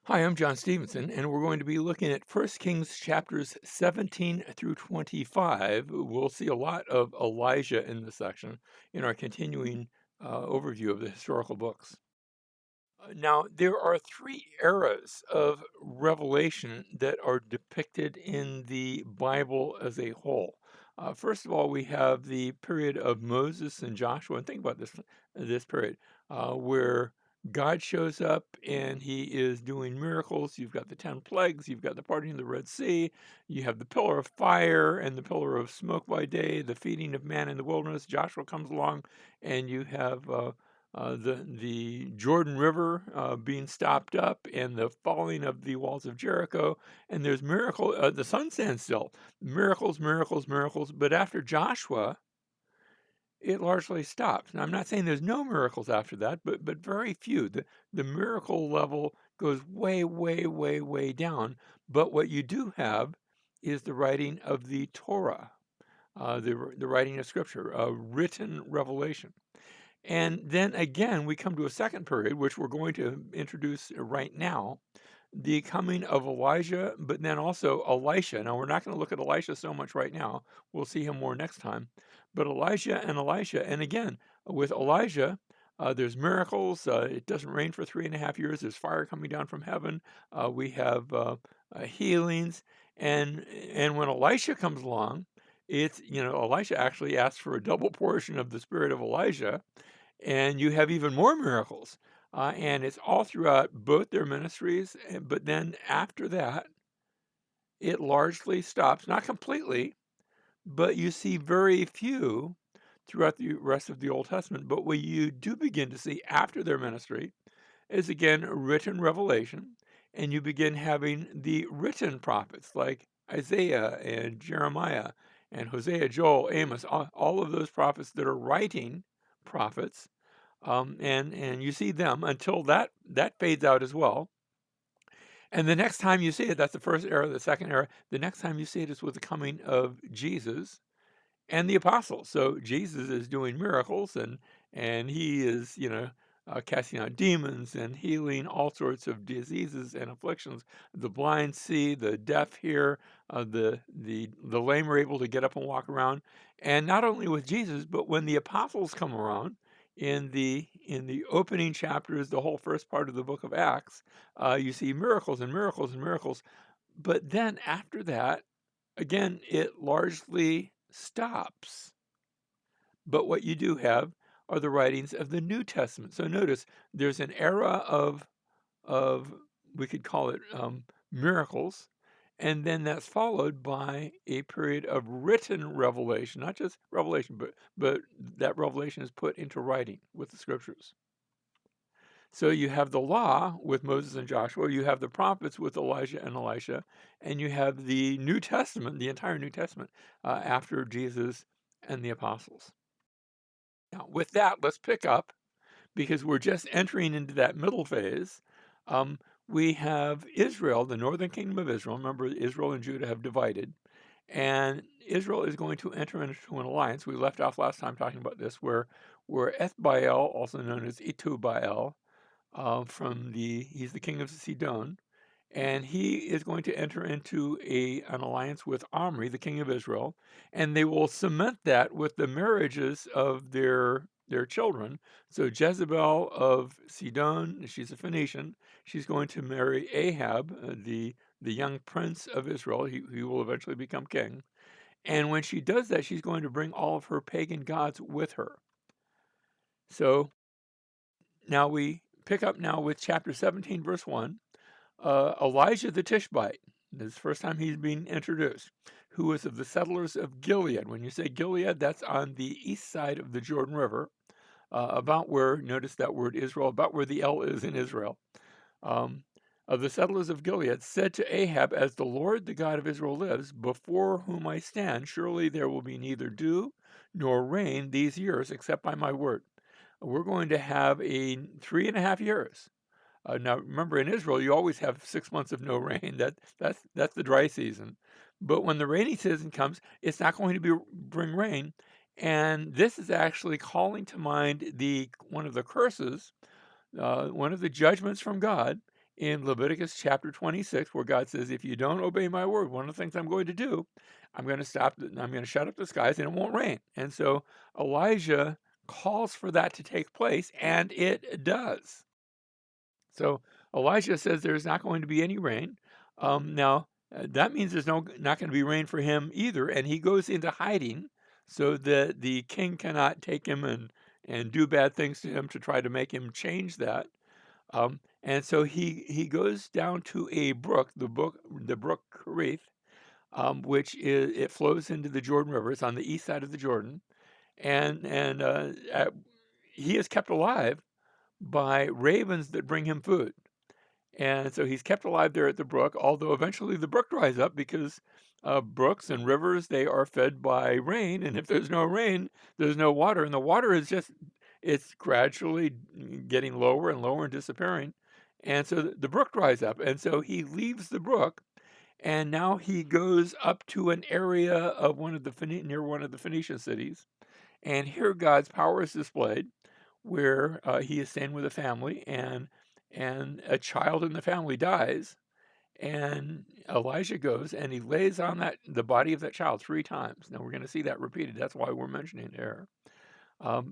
Hi, I'm John Stevenson, and we're going to be looking at First Kings chapters 17 through 25. We'll see a lot of Elijah in this section in our continuing overview of the historical books. Now, there are three eras of revelation that are depicted in the Bible as a whole. First of all, we have the period of Moses and Joshua, and think about this period where God shows up and he is doing miracles. You've got the 10 plagues, you've got the parting of the Red Sea, you have the pillar of fire and the pillar of smoke by day, the feeding of man in the wilderness. Joshua comes along, and you have the Jordan River being stopped up, and the falling of the walls of Jericho, and there's miracle. The sun stands still. Miracles, miracles, miracles. But after Joshua, it largely stops. Now, I'm not saying there's no miracles after that, but very few. The miracle level goes way, way, way, way down. But what you do have is the writing of the Torah, the writing of Scripture, written revelation. And then again, we come to a second period, which we're going to introduce right now, the coming of Elijah, but then also Elisha. Now, we're not going to look at Elisha so much right now. We'll see him more next time. But Elijah and Elisha, and again, with Elijah, there's miracles. It doesn't rain for 3.5 years. There's fire coming down from heaven. We have healings, and when Elisha comes along, it's Elisha actually asks for a double portion of the spirit of Elijah, and you have even more miracles. And it's all throughout both their ministries. But then after that, it largely stops, not completely, but you see very few throughout the rest of the Old Testament. But what you do begin to see after their ministry is again written revelation, and you begin having the written prophets like Isaiah and Jeremiah and Hosea, Joel, Amos, all of those prophets that are writing prophets, and you see them until that fades out as well. And the next time you see it, that's the first era. The second era, the next time you see it is with the coming of Jesus and the apostles. So Jesus is doing miracles, and he is casting out demons and healing all sorts of diseases and afflictions. The blind see, the deaf hear, the lame are able to get up and walk around. And not only with Jesus, but when the apostles come around in the opening chapters, the whole first part of the book of Acts, you see miracles and miracles and miracles. But then after that, again, it largely stops. But what you do have are the writings of the New Testament. So notice there's an era of we could call it miracles, and then that's followed by a period of written revelation, not just revelation, but that revelation is put into writing with the scriptures. So you have the law with Moses and Joshua, you have the prophets with Elijah and Elisha, and you have the New Testament, the entire New Testament, after Jesus and the apostles. Now, with that, let's pick up because we're just entering into that middle phase. Um, we have Israel, the northern kingdom of Israel. Remember, Israel and Judah have divided, and Israel is going to enter into an alliance. We left off last time talking about this, where Ethbaal, also known as Itubaal, he's the king of Sidon, and he is going to enter into an alliance with Omri, the king of Israel, and they will cement that with the marriages of their children. So Jezebel of Sidon, she's a Phoenician. She's going to marry Ahab, the young prince of Israel. He will eventually become king. And when she does that, she's going to bring all of her pagan gods with her. So now we pick up now with chapter 17, verse 1. Elijah the Tishbite, this is the first time he's being introduced, who was of the settlers of Gilead. When you say Gilead, that's on the east side of the Jordan River, about where, notice that word Israel, about where the L is in Israel. Um, of the settlers of Gilead, said to Ahab, as the Lord, the God of Israel lives, before whom I stand, surely there will be neither dew nor rain these years except by my word. We're going to have 3.5 years. Now, remember, in Israel, you always have 6 months of no rain. That's the dry season. But when the rainy season comes, it's not going to bring rain. And this is actually calling to mind one of the curses, one of the judgments from God in Leviticus chapter 26, where God says, if you don't obey my word, one of the things I'm going to do, I'm going to I'm going to shut up the skies and it won't rain. And so Elijah calls for that to take place, and it does. So Elijah says there's not going to be any rain. Now, that means there's not going to be rain for him either, and he goes into hiding so that the king cannot take him and do bad things to him to try to make him change that. And so he goes down to a brook, the brook Kerith, which it flows into the Jordan River. It's on the east side of the Jordan, and he is kept alive by ravens that bring him food. And so he's kept alive there at the brook, although eventually the brook dries up because brooks and rivers, they are fed by rain. And if there's no rain, there's no water. And the water is it's gradually getting lower and lower and disappearing. And so the brook dries up. And so he leaves the brook, and now he goes up to an area of near one of the Phoenician cities. And here God's power is displayed, where he is staying with a family, and a child in the family dies, and Elijah goes and he lays on the body of that child 3 times. Now we're going to see that repeated. That's why we're mentioning it here.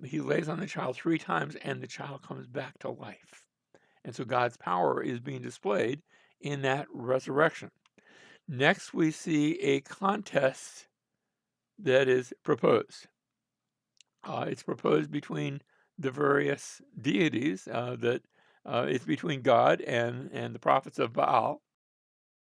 He lays on the child 3 times, and the child comes back to life. And so God's power is being displayed in that resurrection. Next, we see a contest that is proposed. It's proposed between the various deities. It's between God and the prophets of Baal.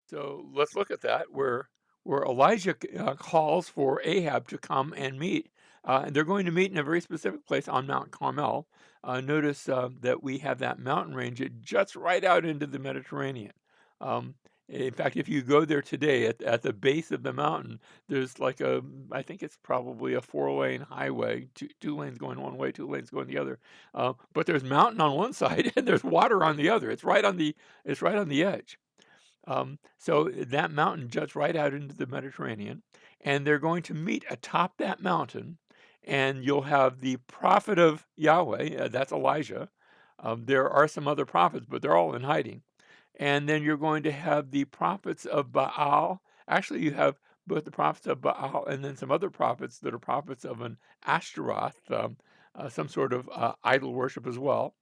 So let's look at that, where Elijah calls for Ahab to come and meet. And they're going to meet in a very specific place on Mount Carmel. Notice that we have that mountain range. It juts right out into the Mediterranean. Um, in fact, if you go there today at the base of the mountain, there's I think it's probably a 4-lane highway, two lanes going one way, 2 lanes going the other. But there's mountain on one side and there's water on the other. It's right on the edge. So that mountain juts right out into the Mediterranean, and they're going to meet atop that mountain, and you'll have the prophet of Yahweh, that's Elijah. There are some other prophets, but they're all in hiding. And then you're going to have the prophets of Baal. Actually, you have both the prophets of Baal and then some other prophets that are prophets of an Ashtaroth, some sort of idol worship as well.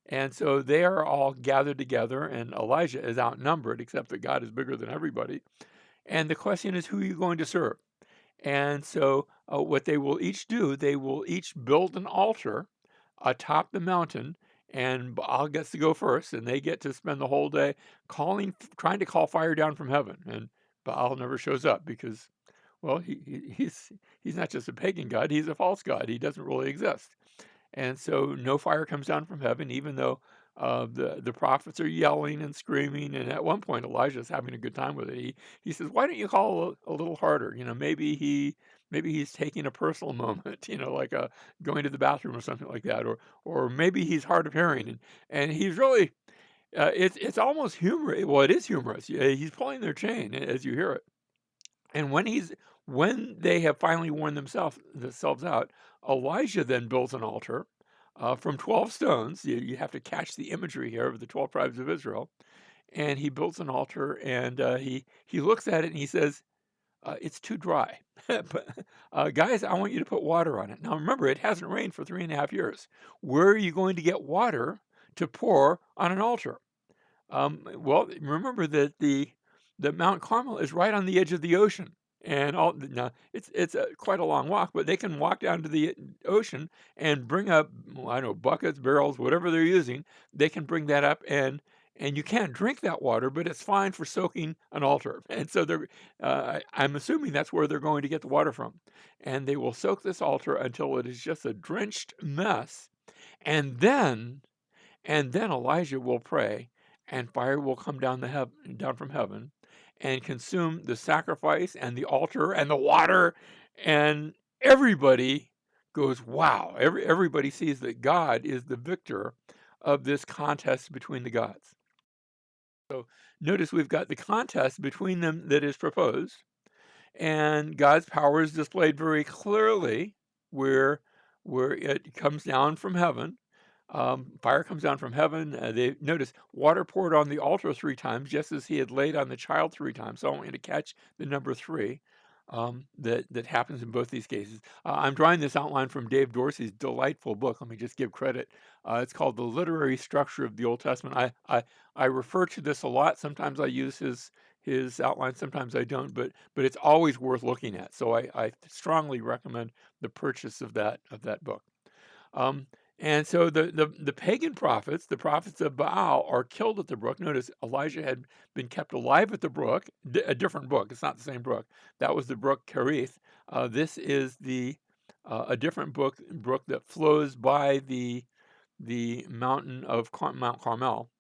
And so they are all gathered together, and Elijah is outnumbered, except that God is bigger than everybody. And the question is, who are you going to serve? And so what they will each do, they will each build an altar atop the mountain, and Baal gets to go first, and they get to spend the whole day trying to call fire down from heaven. And Baal never shows up because, well, he's not just a pagan god, he's a false god. He doesn't really exist. And so no fire comes down from heaven, even though the prophets are yelling and screaming. And at one point, Elijah's having a good time with it. He says, "Why don't you call a little harder? Maybe he's taking a personal moment. Like going to the bathroom or something like that, or maybe he's hard of hearing, and he's really." It's almost humorous. Well, it is humorous. Yeah, he's pulling their chain as you hear it. And when they have finally worn themselves out, Elijah then builds an altar from 12 stones. You have to catch the imagery here of the 12 tribes of Israel. And he builds an altar, and he looks at it and he says, "It's too dry. But, guys, I want you to put water on it." Now remember, it hasn't rained for 3.5 years. Where are you going to get water to pour on an altar? Well, remember that the Mount Carmel is right on the edge of the ocean, and all now it's quite a long walk, but they can walk down to the ocean and bring up, well, I don't know, buckets, barrels, whatever they're using. They can bring that up, and you can't drink that water, but it's fine for soaking an altar. And so I'm assuming that's where they're going to get the water from, and they will soak this altar until it is just a drenched mess, and then Elijah will pray, and fire will come down from heaven and consume the sacrifice and the altar and the water, and everybody goes, "Wow." Everybody sees that God is the victor of this contest between the gods. So notice we've got the contest between them that is proposed, and God's power is displayed very clearly where it comes down from heaven. Fire comes down from heaven. They notice water poured on the altar 3 times, just as he had laid on the child 3 times. So I want you to catch the number three that happens in both these cases. I'm drawing this outline from Dave Dorsey's delightful book. Let me just give credit. It's called The Literary Structure of the Old Testament. I refer to this a lot. Sometimes I use his outline, sometimes I don't, but it's always worth looking at. So I strongly recommend the purchase of that book. Um, and so the pagan prophets, the prophets of Baal, are killed at the brook. Notice Elijah had been kept alive at the brook, a different brook. It's not the same brook. That was the brook Kerith. This is a different brook that flows by the mountain of Mount Carmel.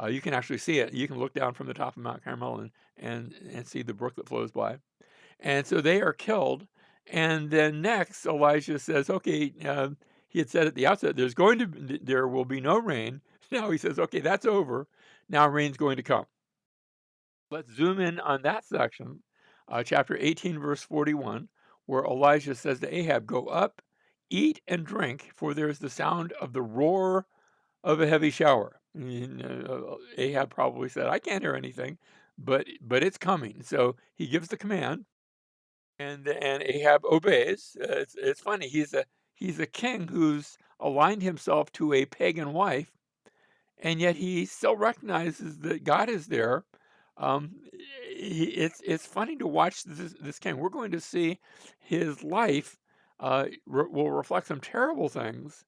You can actually see it. You can look down from the top of Mount Carmel and see the brook that flows by. And so they are killed. And then next, Elijah says, okay, he had said at the outset, there will be no rain. Now he says, okay, that's over. Now rain's going to come. Let's zoom in on that section, chapter 18, verse 41, where Elijah says to Ahab, go up, eat and drink, for there's the sound of the roar of a heavy shower. Ahab probably said, I can't hear anything, but it's coming. So he gives the command. And Ahab obeys. It's funny. He's a king who's aligned himself to a pagan wife, and yet he still recognizes that God is there. Um, it's funny to watch this king. We're going to see his life will reflect some terrible things,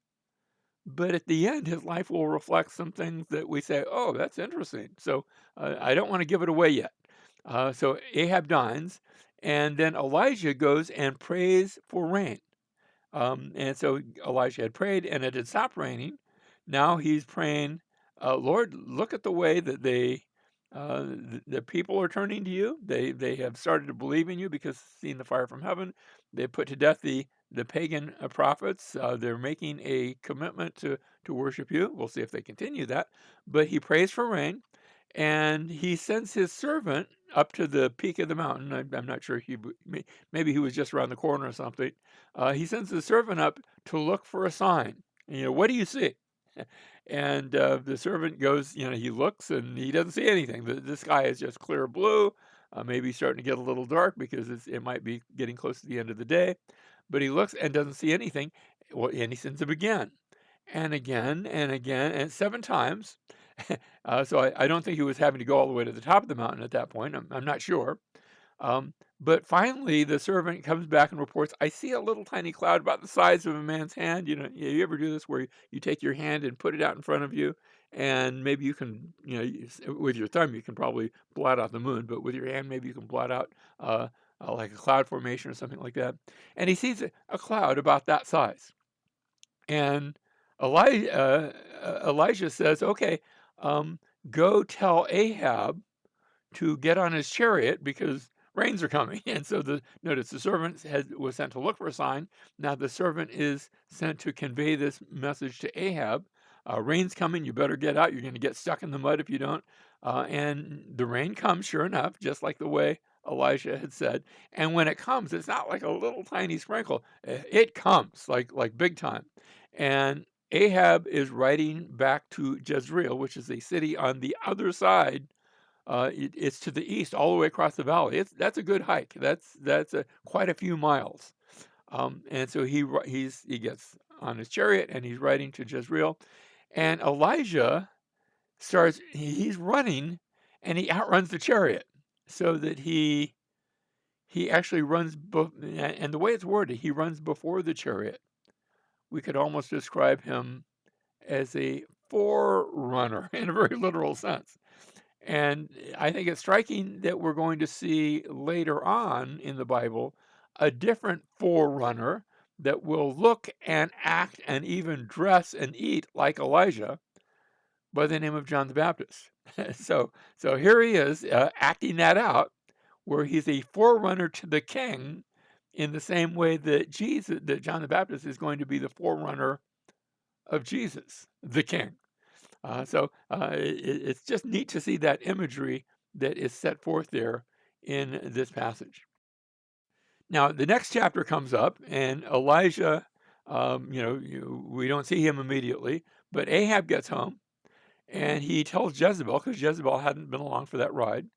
but at the end, his life will reflect some things that we say, "Oh, that's interesting." So I don't want to give it away yet. So Ahab dines, and then Elijah goes and prays for rain. And so Elijah had prayed, and it had stopped raining. Now he's praying, Lord, look at the way that the people are turning to you. They have started to believe in you because seeing the fire from heaven. They put to death the pagan prophets. They're making a commitment to worship you. We'll see if they continue that. But he prays for rain, and he sends his servant up to the peak of the mountain. I'm not sure maybe he was just around the corner or something. He sends the servant up to look for a sign. What do you see? And the servant goes, he looks and he doesn't see anything. The sky is just clear blue. Maybe starting to get a little dark because it might be getting close to the end of the day. But he looks and doesn't see anything. Well, and he sends him again and again and again and 7 times. So I don't think he was having to go all the way to the top of the mountain at that point. I'm not sure. But finally, the servant comes back and reports, I see a little tiny cloud about the size of a man's hand. You ever do this where you take your hand and put it out in front of you, and maybe you can, with your thumb, you can probably blot out the moon, but with your hand, maybe you can blot out like a cloud formation or something like that. And he sees a cloud about that size. And Elijah says, okay, go tell Ahab to get on his chariot because rains are coming. And so notice the servant was sent to look for a sign. Now the servant is sent to convey this message to Ahab. Rain's coming. You better get out. You're going to get stuck in the mud if you don't. And the rain comes, sure enough, just like the way Elijah had said. And when it comes, it's not like a little tiny sprinkle. It comes like big time. And Ahab is riding back to Jezreel, which is a city on the other side. It's to the east, all the way across the valley. That's a good hike. That's quite a few miles. And so he gets on his chariot and he's riding to Jezreel. And Elijah he's running, and he outruns the chariot, so that he actually runs. And the way it's worded, he runs before the chariot. We could almost describe him as a forerunner in a very literal sense. And I think it's striking that we're going to see later on in the Bible a different forerunner that will look and act and even dress and eat like Elijah by the name of John the Baptist. So here he is acting that out, where he's a forerunner to the king in the same way that John the Baptist is going to be the forerunner of Jesus, the king. It's just neat to see that imagery that is set forth there in this passage. Now, the next chapter comes up, and Elijah, we don't see him immediately, But Ahab gets home and he tells Jezebel, because Jezebel hadn't been along for that ride.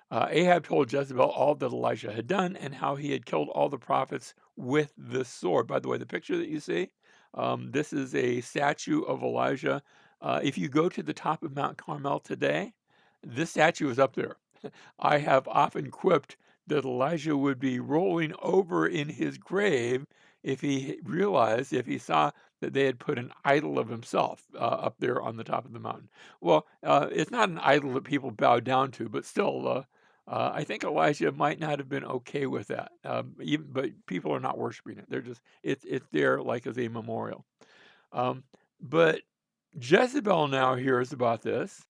Ahab told Jezebel all that Elijah had done and how he had killed all the prophets with the sword. By the way, the picture that you see, this is a statue of Elijah. If you go to the top of Mount Carmel today, this statue is up there. I have often quipped that Elijah would be rolling over in his grave if he realized, if he saw that they had put an idol of himself up there on the top of the mountain. Well, it's not an idol that people bow down to, but still, I think Elijah might not have been okay with that. But people are not worshiping it; they're just it's there like as a memorial. Um, but Jezebel now hears about this,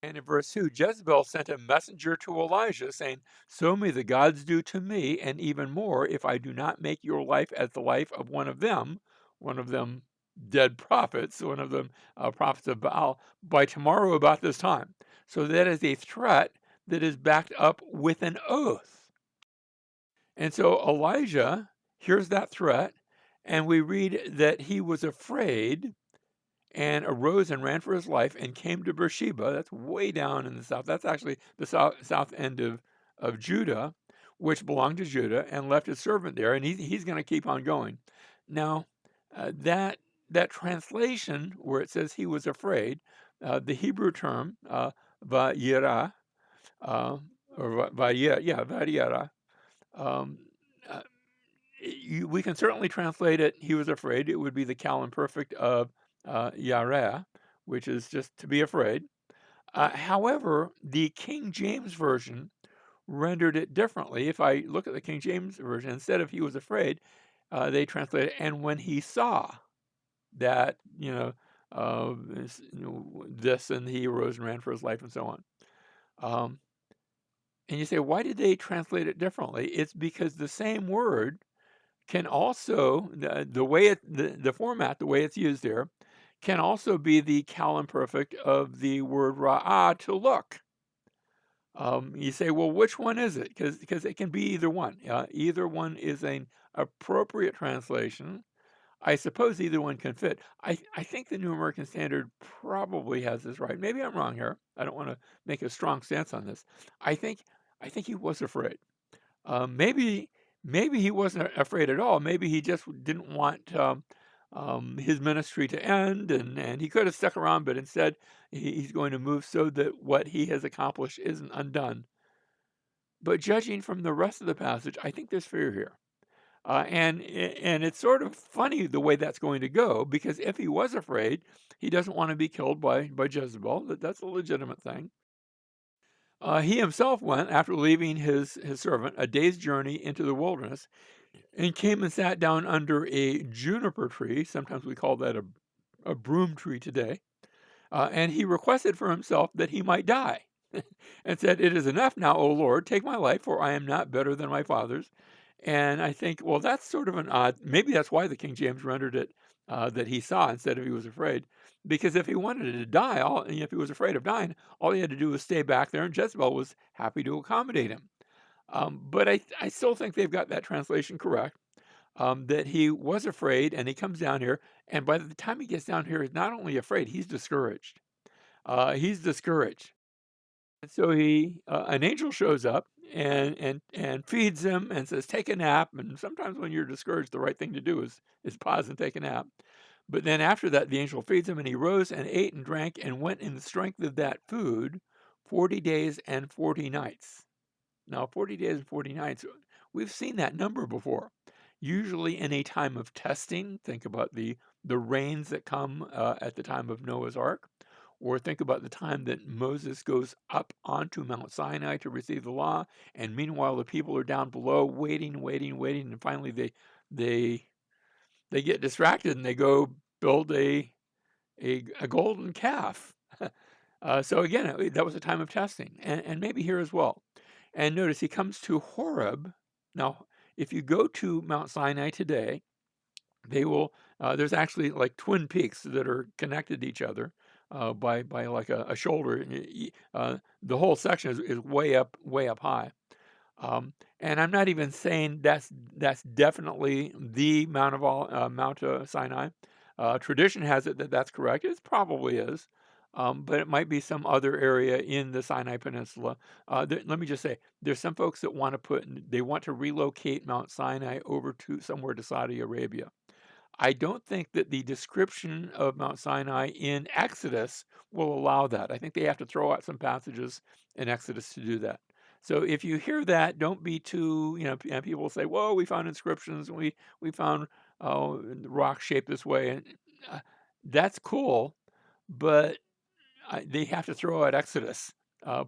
and in verse 2, Jezebel sent a messenger to Elijah, saying, "So may the gods do to me, and even more, if I do not make your life as the life of one of them dead prophets, one of them prophets of Baal, by tomorrow about this time." So that is a threat that is backed up with an oath. And so Elijah hears that threat, and we read that he was afraid and arose and ran for his life and came to Beersheba. That's way down in the south. That's actually the south end of Judah, which belonged to Judah, and left his servant there. And he's going to keep on going. Now, that translation where it says he was afraid, the Hebrew term vayira, or vayira, yeah, vayira. Um, uh, we can certainly translate it, he was afraid. It would be the Cal imperfect of Yareh, which is just to be afraid. However, the King James Version rendered it differently. If I look at the King James Version, instead of he was afraid, they translate it, and when he saw that, this, and he arose and ran for his life and so on. And you say, why did they translate it differently? It's because the same word can also, the way the format, the way it's used there, can also be the Cal imperfect of the word ra'ah, to look. You say, well, which one is it? Because it can be either one. Either one is an appropriate translation. I suppose either one can fit. I think the New American Standard probably has this right. Maybe I'm wrong here. I don't want to make a strong stance on this. I think he was afraid. Maybe he wasn't afraid at all. Maybe he just didn't want his ministry to end, and he could have stuck around, but instead he's going to move so that what he has accomplished isn't undone. But judging from the rest of the passage, I think there's fear here. And it's sort of funny the way that's going to go, because if he was afraid, he doesn't want to be killed by Jezebel. That's a legitimate thing. He himself went, after leaving his servant, a day's journey into the wilderness, and came and sat down under a juniper tree. Sometimes we call that a broom tree today. And he requested for himself that he might die, and said, "It is enough now, O Lord, take my life, for I am not better than my fathers." And I think, well, that's sort of an odd, maybe that's why the King James rendered it that he saw instead of he was afraid. Because if he wanted to die, if he was afraid of dying, all he had to do was stay back there, and Jezebel was happy to accommodate him. But I still think they've got that translation correct, that he was afraid, and he comes down here, and by the time he gets down here, he's not only afraid, he's discouraged. He's discouraged. And so an angel shows up and feeds him and says, "Take a nap." And sometimes when you're discouraged, the right thing to do is pause and take a nap. But then after that, the angel feeds him, and he rose and ate and drank and went in the strength of that food 40 days and 40 nights. Now, 40 days and 40 nights, we've seen that number before. Usually in a time of testing. Think about the rains that come at the time of Noah's Ark, or think about the time that Moses goes up onto Mount Sinai to receive the law, and meanwhile the people are down below waiting, and finally they get distracted and they go build a golden calf. So again, that was a time of testing, and maybe here as well. And notice he comes to Horeb. Now, if you go to Mount Sinai today, they will. There's actually like twin peaks that are connected to each other by like a shoulder. The whole section is way up high. And I'm not even saying that's definitely the Mount Sinai. Tradition has it that that's correct. It probably is. But it might be some other area in the Sinai Peninsula. Let me just say, there's some folks that they want to relocate Mount Sinai over to somewhere to Saudi Arabia. I don't think that the description of Mount Sinai in Exodus will allow that. I think they have to throw out some passages in Exodus to do that. So if you hear that, don't be too, and people say, "Whoa, we found inscriptions, we found rocks shaped this way," and uh, that's cool, but they have to throw out Exodus,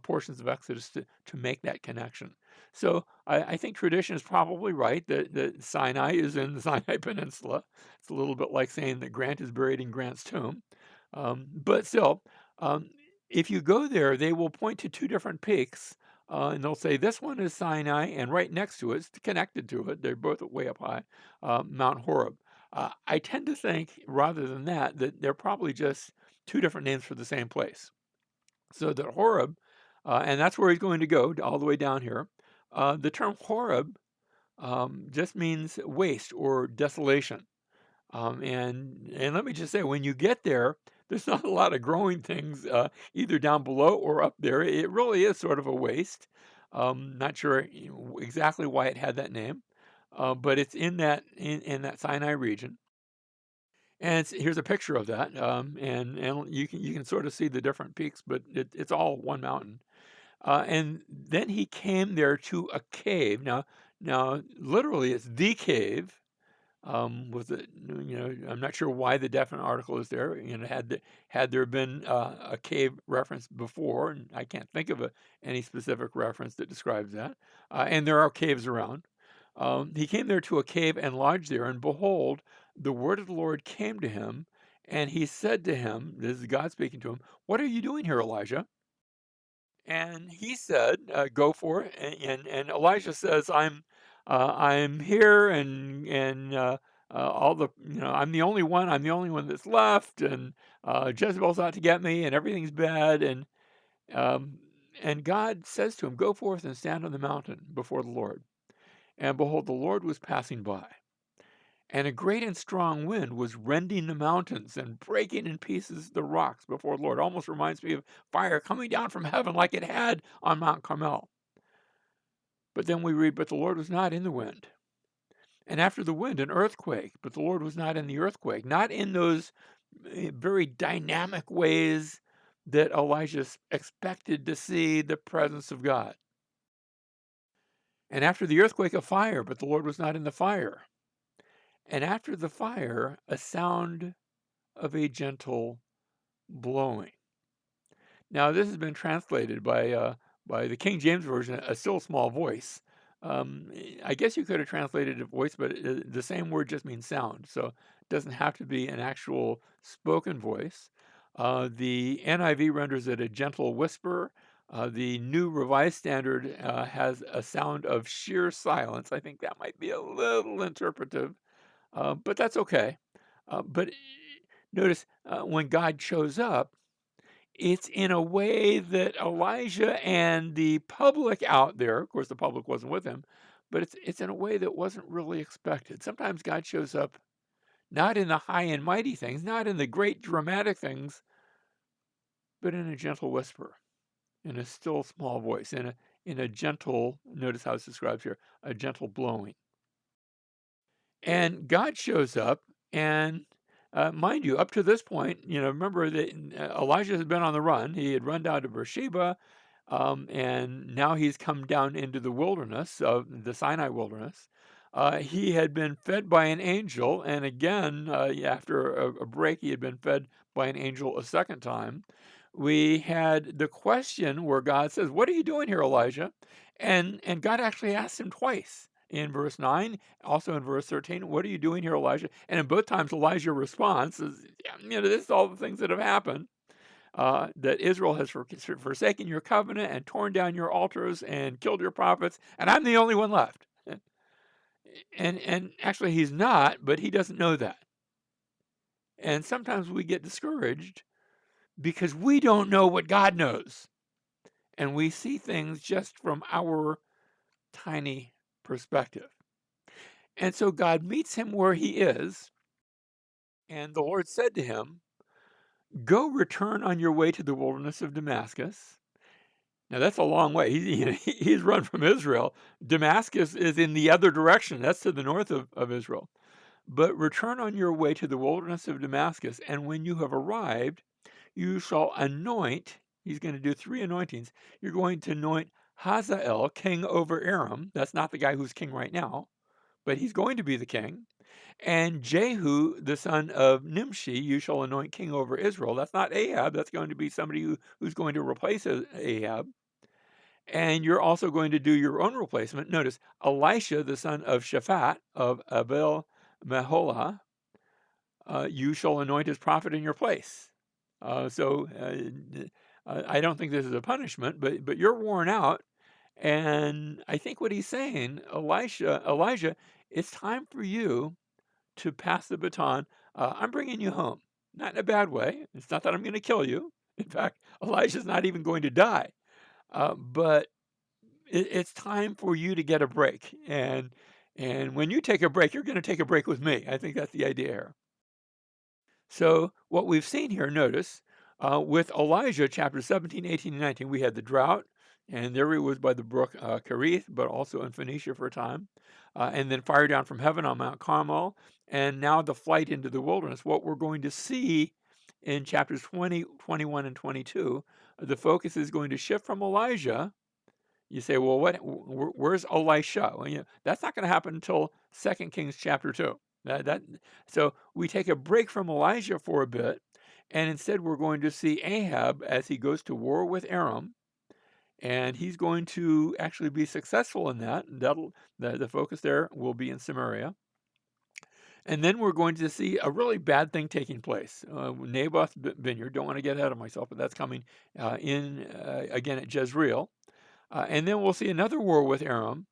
portions of Exodus to make that connection. So I think tradition is probably right that Sinai is in the Sinai Peninsula. It's a little bit like saying that Grant is buried in Grant's tomb. But still, um, if you go there, they will point to two different peaks. And they'll say this one is Sinai, and right next to it, it's connected to it. They're both way up high, Mount Horeb. I tend to think, rather than that they're probably just two different names for the same place. So that Horeb, and that's where he's going to go, all the way down here. The term Horeb just means waste or desolation. And let me just say, when you get there, there's not a lot of growing things either down below or up there. It really is sort of a waste. Not sure exactly why it had that name, but it's in that Sinai region. And here's a picture of that, and you can sort of see the different peaks, but it's all one mountain. And then he came there to a cave. Now, literally, it's the cave. With it, I'm not sure why the definite article is there. Had there been a cave reference before, and I can't think of any specific reference that describes that. And there are caves around. He came there to a cave and lodged there, and behold, the word of the Lord came to him, and he said to him, this is God speaking to him, "What are you doing here, Elijah?" And he said, "Go for it." And Elijah says, I'm here, and all I'm the only one. I'm the only one that's left, and Jezebel's out to get me, and everything's bad." Um, and God says to him, "Go forth and stand on the mountain before the Lord." And behold, the Lord was passing by. And a great and strong wind was rending the mountains and breaking in pieces the rocks before the Lord. Almost reminds me of fire coming down from heaven like it had on Mount Carmel. But then we read, "But the Lord was not in the wind. And after the wind, an earthquake. But the Lord was not in the earthquake." Not in those very dynamic ways that Elijah expected to see the presence of God. "And after the earthquake, a fire. But the Lord was not in the fire. And after the fire, a sound of a gentle blowing." Now, this has been translated by the King James Version, "a still small voice." I guess you could have translated it voice, but the same word just means sound, so it doesn't have to be an actual spoken voice. The NIV renders it a gentle whisper. The New Revised Standard has a sound of sheer silence. I think that might be a little interpretive, but that's okay. But notice when God shows up, it's in a way that Elijah and the public out there, of course, the public wasn't with him, but it's in a way that wasn't really expected. Sometimes God shows up not in the high and mighty things, not in the great dramatic things, but in a gentle whisper, in a still small voice, in a gentle, notice how it's described here, a gentle blowing. And God shows up, and mind you, up to this point, remember that Elijah had been on the run. He had run down to Beersheba, and now he's come down into the wilderness of the Sinai wilderness. He had been fed by an angel, and again, after a break, he had been fed by an angel a second time. We had the question where God says, "What are you doing here, Elijah?" And God actually asked him twice. In verse 9, also in verse 13, "What are you doing here, Elijah?" And in both times, Elijah's response is, "Yeah, this is all the things that have happened. That Israel has forsaken your covenant and torn down your altars and killed your prophets, and I'm the only one left." And actually, he's not, but he doesn't know that. And sometimes we get discouraged because we don't know what God knows, and we see things just from our tiny perspective. And so God meets him where he is, And the Lord said to him, "Go return on your way to the wilderness of Damascus." Now that's a long way. He's run from Israel. Damascus is in the other direction. That's to the north of Israel. But return on your way to the wilderness of Damascus, and when you have arrived, you shall anoint. He's going to do three anointings. You're going to anoint Hazael king over Aram. That's not the guy who's king right now, but he's going to be the king. And Jehu, the son of Nimshi, you shall anoint king over Israel. That's not Ahab. That's going to be somebody who's going to replace Ahab. And you're also going to do your own replacement. Notice Elisha, the son of Shaphat of Abel Meholah, you shall anoint as prophet in your place. I don't think this is a punishment, but you're worn out. And I think what he's saying, Elijah, it's time for you to pass the baton. I'm bringing you home. Not in a bad way. It's not that I'm going to kill you. In fact, Elijah's not even going to die. But it's time for you to get a break. And when you take a break, you're going to take a break with me. I think that's the idea here. So what we've seen here, notice, with Elijah, chapter 17, 18, and 19, we had the drought, and there he was by the brook Kerith, but also in Phoenicia for a time, and then fire down from heaven on Mount Carmel, and now the flight into the wilderness. What we're going to see in chapters 20, 21, and 22, the focus is going to shift from Elijah. You say, well, where's Elisha? Well, that's not going to happen until 2 Kings chapter 2. So we take a break from Elijah for a bit, and instead we're going to see Ahab as he goes to war with Aram, and he's going to actually be successful in that. And the focus there will be in Samaria. And then we're going to see a really bad thing taking place. Naboth's vineyard, don't want to get ahead of myself, but that's coming again at Jezreel. And then we'll see another war with Aram,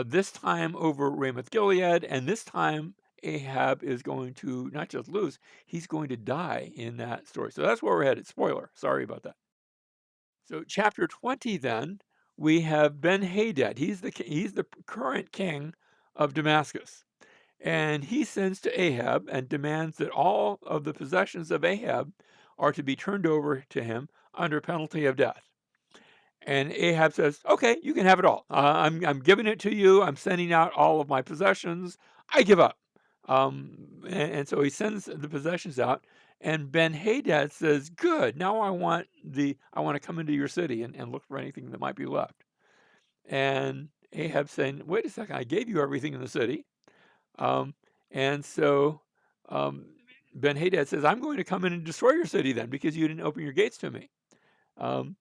this time over Ramoth Gilead, and this time Ahab is going to not just lose, he's going to die in that story. So that's where we're headed. Spoiler, sorry about that. So chapter 20 then, we have Ben-Hadad. He's the current king of Damascus. And he sends to Ahab and demands that all of the possessions of Ahab are to be turned over to him under penalty of death. And Ahab says, "Okay, you can have it all. I'm giving it to you. I'm sending out all of my possessions. I give up." And so he sends the possessions out. And Ben-Hadad says, "Good. Now I want to come into your city and look for anything that might be left." And Ahab saying, "Wait a second. I gave you everything in the city." Um, and so um, Ben-Hadad says, "I'm going to come in and destroy your city then because you didn't open your gates to me." Um,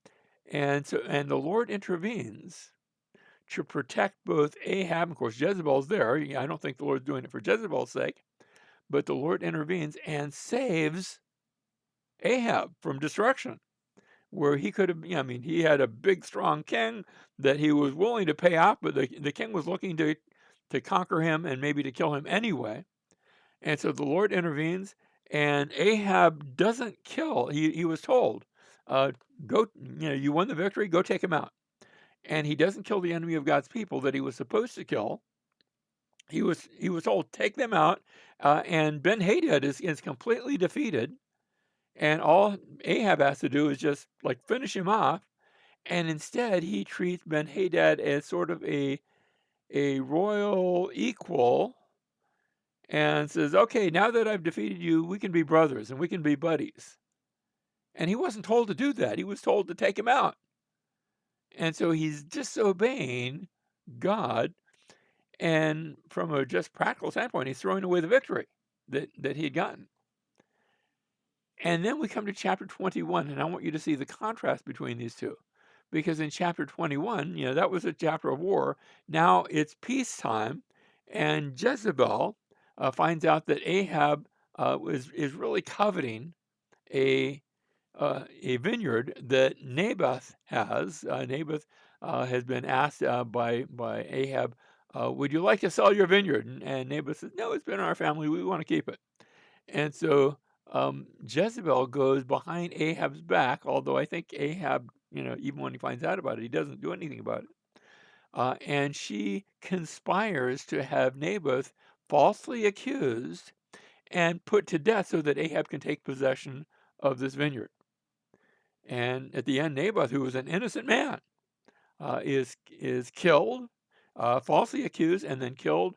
and the Lord intervenes to protect both Ahab, of course, Jezebel's there. I don't think the Lord's doing it for Jezebel's sake, but the Lord intervenes and saves Ahab from destruction, where he could have, he had a big, strong king that he was willing to pay off, but the king was looking to conquer him and maybe to kill him anyway. And so the Lord intervenes, and Ahab doesn't kill. He was told, go, you won the victory, go take him out. And he doesn't kill the enemy of God's people that he was supposed to kill. He was told, take them out, and Ben-Hadad is completely defeated, and all Ahab has to do is just like finish him off, and instead he treats Ben-Hadad as sort of a royal equal, and says, "Okay, now that I've defeated you, we can be brothers and we can be buddies." And he wasn't told to do that. He was told to take him out. And so he's disobeying God. And from a just practical standpoint, he's throwing away the victory that he had gotten. And then we come to chapter 21, and I want you to see the contrast between these two. Because in chapter 21, that was a chapter of war. Now it's peacetime, and Jezebel finds out that Ahab is really coveting a vineyard that Naboth has. Naboth has been asked by Ahab, "Would you like to sell your vineyard?" And Naboth says, "No, it's been in our family. We want to keep it." And so Jezebel goes behind Ahab's back, although I think Ahab, even when he finds out about it, he doesn't do anything about it. And she conspires to have Naboth falsely accused and put to death so that Ahab can take possession of this vineyard. And at the end, Naboth, who was an innocent man, is killed, falsely accused, and then killed.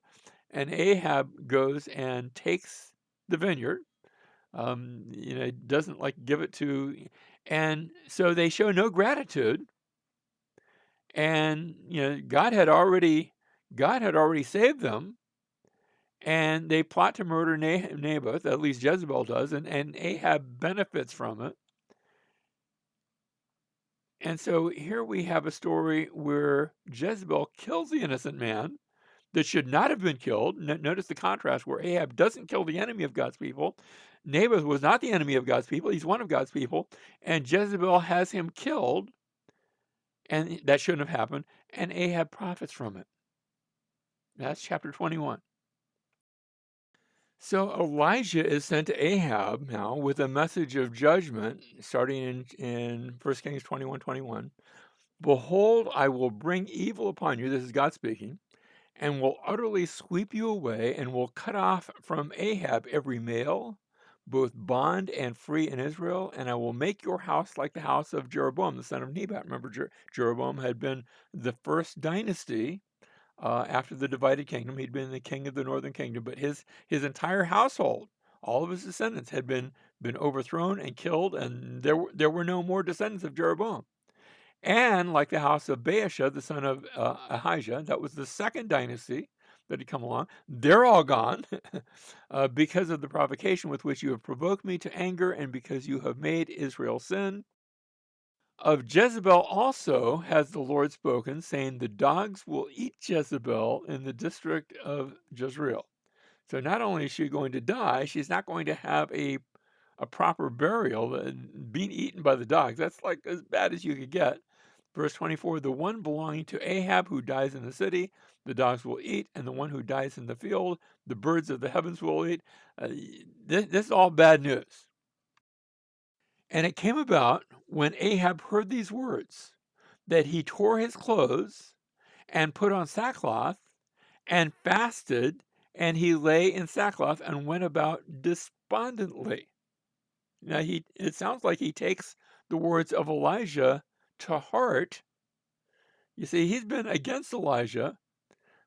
And Ahab goes and takes the vineyard. Doesn't like give it to, and so they show no gratitude. And God had already saved them, and they plot to murder Naboth. At least Jezebel does, and Ahab benefits from it. And so here we have a story where Jezebel kills the innocent man that should not have been killed. Notice the contrast where Ahab doesn't kill the enemy of God's people. Naboth was not the enemy of God's people. He's one of God's people. And Jezebel has him killed, and that shouldn't have happened. And Ahab profits from it. That's chapter 21. So Elijah is sent to Ahab now with a message of judgment, starting in 1 Kings 21:21. Behold, I will bring evil upon you. This is God speaking. And will utterly sweep you away, and will cut off from Ahab every male, both bond and free in Israel, and I will make your house like the house of Jeroboam, the son of Nebat. Remember, Jeroboam had been the first dynasty after the divided kingdom. He'd been the king of the northern kingdom, but his entire household, all of his descendants, had been overthrown and killed, and there were no more descendants of Jeroboam. And like the house of Baasha, the son of Ahijah, that was the second dynasty that had come along. They're all gone because of the provocation with which you have provoked me to anger, and because you have made Israel sin. Of Jezebel also has the Lord spoken, saying, the dogs will eat Jezebel in the district of Jezreel. So not only is she going to die, she's not going to have a proper burial, being eaten by the dogs. That's like as bad as you could get. Verse 24, the one belonging to Ahab who dies in the city, the dogs will eat, and the one who dies in the field, the birds of the heavens will eat. This is all bad news. And it came about when Ahab heard these words that he tore his clothes and put on sackcloth and fasted, and he lay in sackcloth and went about despondently. Now, it sounds like he takes the words of Elijah to heart. You see, he's been against Elijah,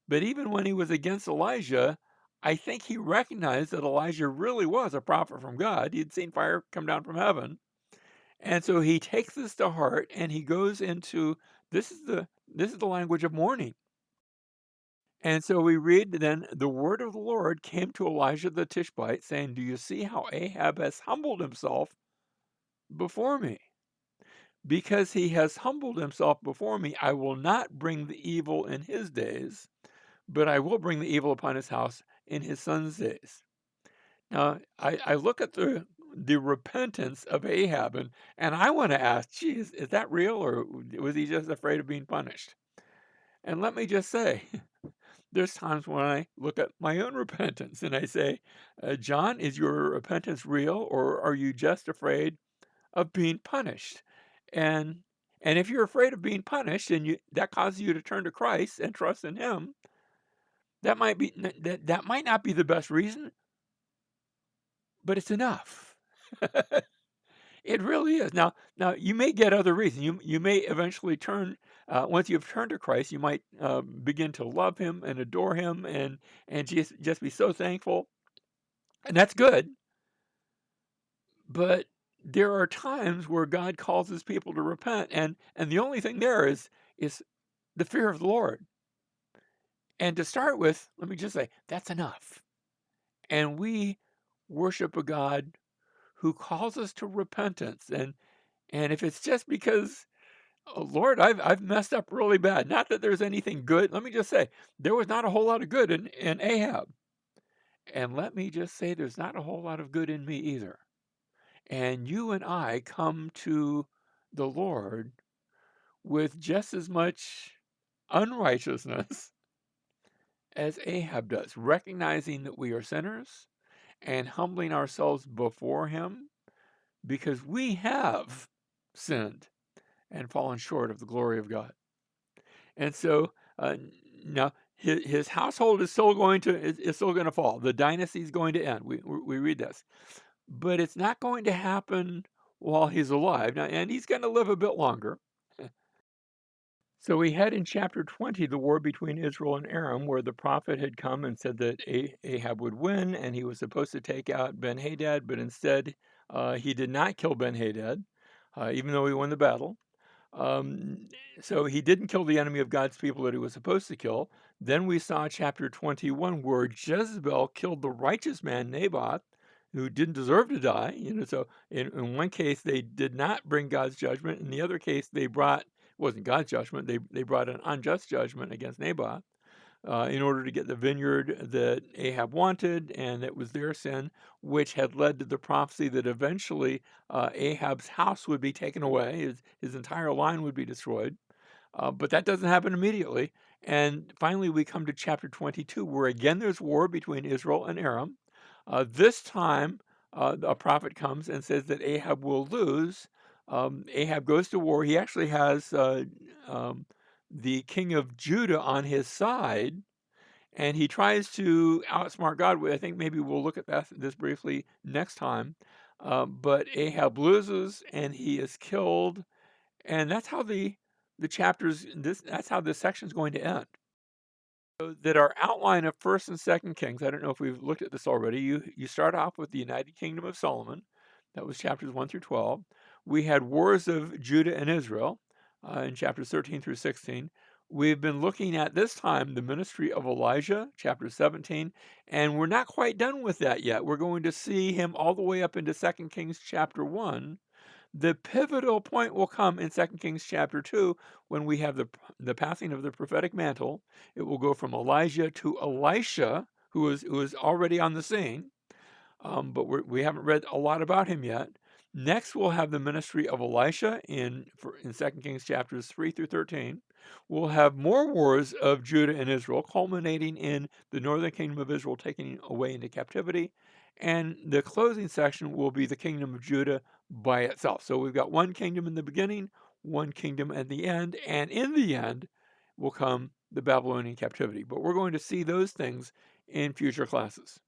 but even when he was against Elijah, I think he recognized that Elijah really was a prophet from God. He'd seen fire come down from heaven. And so he takes this to heart, and he goes into this is the language of mourning. And so we read, then the word of the Lord came to Elijah the Tishbite, saying, do you see how Ahab has humbled himself before me? Because he has humbled himself before me, I will not bring the evil in his days, but I will bring the evil upon his house in his son's days. Now, I look at the repentance of Ahab, and I want to ask, geez, is that real, or was he just afraid of being punished? And let me just say, there's times when I look at my own repentance and I say, John, is your repentance real, or are you just afraid of being punished? And if you're afraid of being punished, and that causes you to turn to Christ and trust in Him, that might not be the best reason, but it's enough. It really is. Now you may get other reasons. You may eventually turn, once you've turned to Christ, you might begin to love Him and adore Him, and just be so thankful, and that's good. But there are times where God calls His people to repent, and the only thing there is the fear of the Lord. And to start with, let me just say that's enough. And we worship a God who calls us to repentance, and if it's just because, oh Lord, I've messed up really bad. Not that there's anything good. Let me just say, there was not a whole lot of good in Ahab. And let me just say, there's not a whole lot of good in me either. And you and I come to the Lord with just as much unrighteousness as Ahab does, recognizing that we are sinners and humbling ourselves before Him because we have sinned and fallen short of the glory of God. And so now his household is still going to is still going to fall. The dynasty is going to end. We read this, but it's not going to happen while he's alive. Now, and he's going to live a bit longer. So we had in chapter 20 the war between Israel and Aram, where the prophet had come and said that Ahab would win, and he was supposed to take out Ben Hadad, but instead he did not kill Ben Hadad, even though he won the battle. Um, so he didn't kill the enemy of God's people that he was supposed to kill. Then we saw chapter 21 where Jezebel killed the righteous man Naboth, who didn't deserve to die. So in one case they did not bring God's judgment. In the other case, they brought, it wasn't God's judgment, they brought an unjust judgment against Naboth in order to get the vineyard that Ahab wanted, and it was their sin, which had led to the prophecy that eventually Ahab's house would be taken away, his entire line would be destroyed. But that doesn't happen immediately. And finally, we come to chapter 22, where again there's war between Israel and Aram. This time, a prophet comes and says that Ahab will lose. Ahab goes to war. He actually has the king of Judah on his side, and he tries to outsmart God. I think maybe we'll look at this briefly next time. But Ahab loses, and he is killed, and that's how the chapters. That's how this section is going to end. So that our outline of First and Second Kings. I don't know if we've looked at this already. You start off with the United Kingdom of Solomon. That was chapters 1 through 12. We had wars of Judah and Israel in chapters 13 through 16. We've been looking at this time the ministry of Elijah, chapter 17, and we're not quite done with that yet. We're going to see him all the way up into Second Kings chapter 1. The pivotal point will come in Second Kings chapter 2 when we have the passing of the prophetic mantle. It will go from Elijah to Elisha, who is already on the scene, but we haven't read a lot about him yet. Next, we'll have the ministry of Elisha in 2 Kings chapters 3 through 13. We'll have more wars of Judah and Israel, culminating in the northern kingdom of Israel taken away into captivity. And the closing section will be the kingdom of Judah by itself. So we've got one kingdom in the beginning, one kingdom at the end, and in the end will come the Babylonian captivity. But we're going to see those things in future classes.